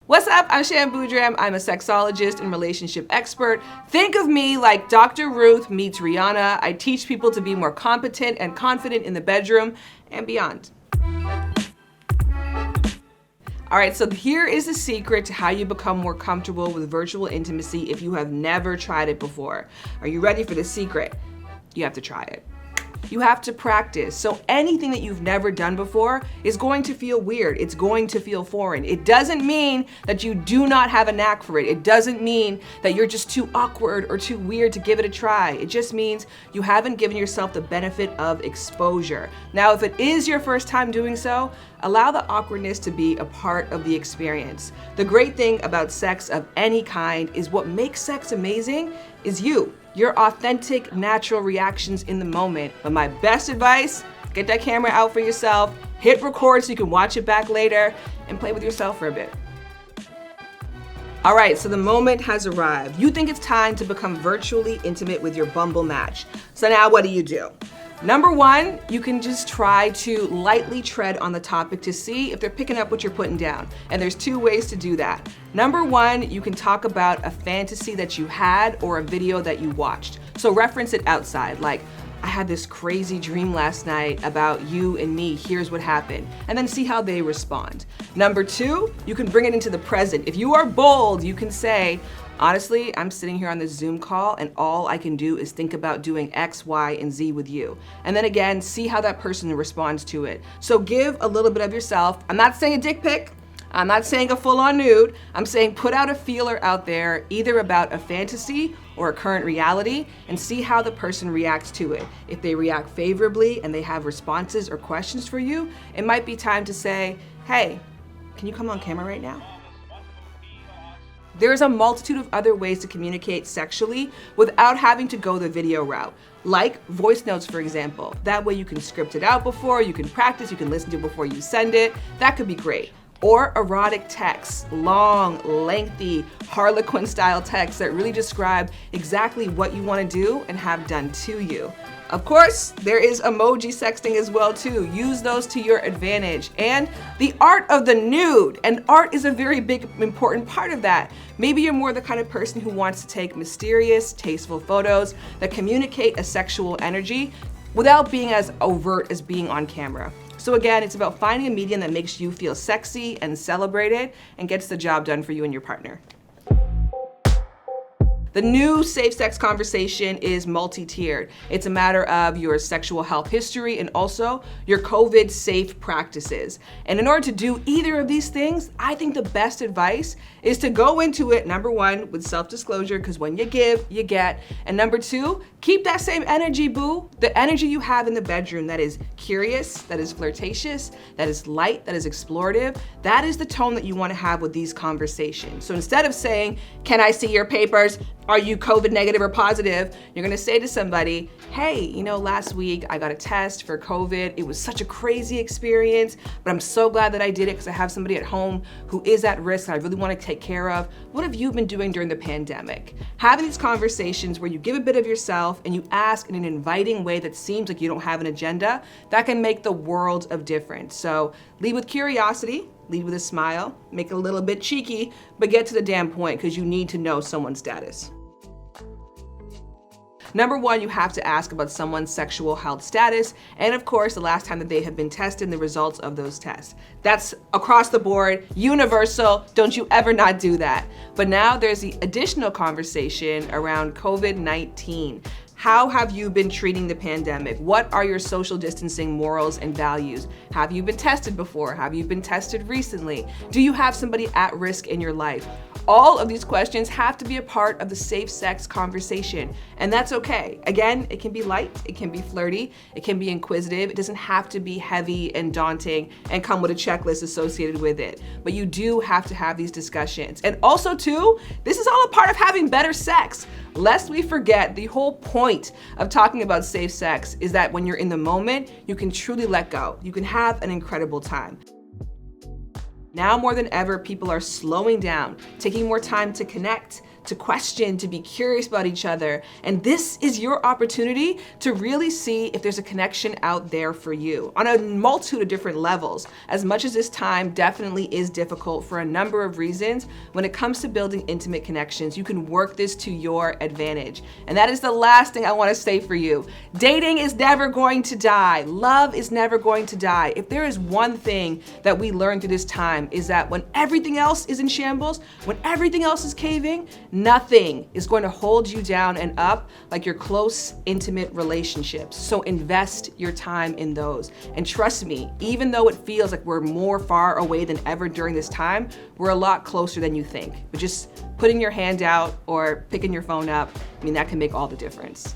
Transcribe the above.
What's up? I'm Shan Boodram. I'm a sexologist and relationship expert. Think of me like Dr. Ruth meets Rihanna. I teach people to be more competent and confident in the bedroom and beyond. All right, so here is the secret to how you become more comfortable with virtual intimacy if you have never tried it before. Are you ready for the secret? You have to try it. You have to practice. So anything that you've never done before is going to feel weird. It's going to feel foreign. It doesn't mean that you do not have a knack for it. It doesn't mean that you're just too awkward or too weird to give it a try. It just means you haven't given yourself the benefit of exposure. Now, if it is your first time doing so, allow the awkwardness to be a part of the experience. The great thing about sex of any kind is what makes sex amazing is you. Your authentic, natural reactions in the moment. But my best advice, get that camera out for yourself, hit record so you can watch it back later, and play with yourself for a bit. All right, so the moment has arrived. You think it's time to become virtually intimate with your Bumble match. So now what do? Number one, you can just try to lightly tread on the topic to see if they're picking up what you're putting down. And there's two ways to do that. Number one, you can talk about a fantasy that you had or a video that you watched. So reference it outside, like, I had this crazy dream last night about you and me, here's what happened. And then see how they respond. Number two, you can bring it into the present. If you are bold, you can say, honestly, I'm sitting here on this Zoom call and all I can do is think about doing X, Y, and Z with you. And then again, see how that person responds to it. So give a little bit of yourself. I'm not saying a dick pic. I'm not saying a full-on nude. I'm saying put out a feeler out there, either about a fantasy or a current reality, and see how the person reacts to it. If they react favorably and they have responses or questions for you, it might be time to say, hey, can you come on camera right now? There's a multitude of other ways to communicate sexually without having to go the video route, like voice notes, for example. That way you can script it out before, you can practice, you can listen to it before you send it. That could be great. Or erotic texts, long, lengthy, Harlequin-style texts that really describe exactly what you want to do and have done to you. Of course, there is emoji sexting as well too. Use those to your advantage. And the art of the nude, and art is a very big, important part of that. Maybe you're more the kind of person who wants to take mysterious, tasteful photos that communicate a sexual energy without being as overt as being on camera. So again, it's about finding a medium that makes you feel sexy and celebrated and gets the job done for you and your partner. The new safe sex conversation is multi-tiered. It's a matter of your sexual health history and also your COVID safe practices. And in order to do either of these things, I think the best advice is to go into it, number one, with self-disclosure, because when you give, you get. And number two, keep that same energy, boo. The energy you have in the bedroom that is curious, that is flirtatious, that is light, that is explorative. That is the tone that you want to have with these conversations. So instead of saying, can I see your papers? Are you COVID negative or positive? You're gonna say to somebody, hey, last week I got a test for COVID. It was such a crazy experience, but I'm so glad that I did it because I have somebody at home who is at risk and I really wanna take care of. What have you been doing during the pandemic? Having these conversations where you give a bit of yourself and you ask in an inviting way that seems like you don't have an agenda, that can make the world of difference. So lead with curiosity, lead with a smile, make it a little bit cheeky, but get to the damn point because you need to know someone's status. Number one, you have to ask about someone's sexual health status, and of course, the last time that they have been tested and the results of those tests. That's across the board, universal, don't you ever not do that. But now there's the additional conversation around COVID-19. How have you been treating the pandemic? What are your social distancing morals and values? Have you been tested before? Have you been tested recently? Do you have somebody at risk in your life? All of these questions have to be a part of the safe sex conversation, and that's okay. Again, it can be light, it can be flirty, it can be inquisitive. It doesn't have to be heavy and daunting and come with a checklist associated with it. But you do have to have these discussions. And also too, this is all a part of having better sex. Lest we forget, the whole point of talking about safe sex is that when you're in the moment, you can truly let go. You can have an incredible time. Now more than ever, people are slowing down, taking more time to connect, to question, to be curious about each other. And this is your opportunity to really see if there's a connection out there for you on a multitude of different levels. As much as this time definitely is difficult for a number of reasons, when it comes to building intimate connections, you can work this to your advantage. And that is the last thing I want to say for you. Dating is never going to die. Love is never going to die. If there is one thing that we learned through this time, is that when everything else is in shambles, when everything else is caving, nothing is going to hold you down and up like your close, intimate relationships. So invest your time in those. And trust me, even though it feels like we're more far away than ever during this time, we're a lot closer than you think. But just putting your hand out or picking your phone up, I mean, that can make all the difference.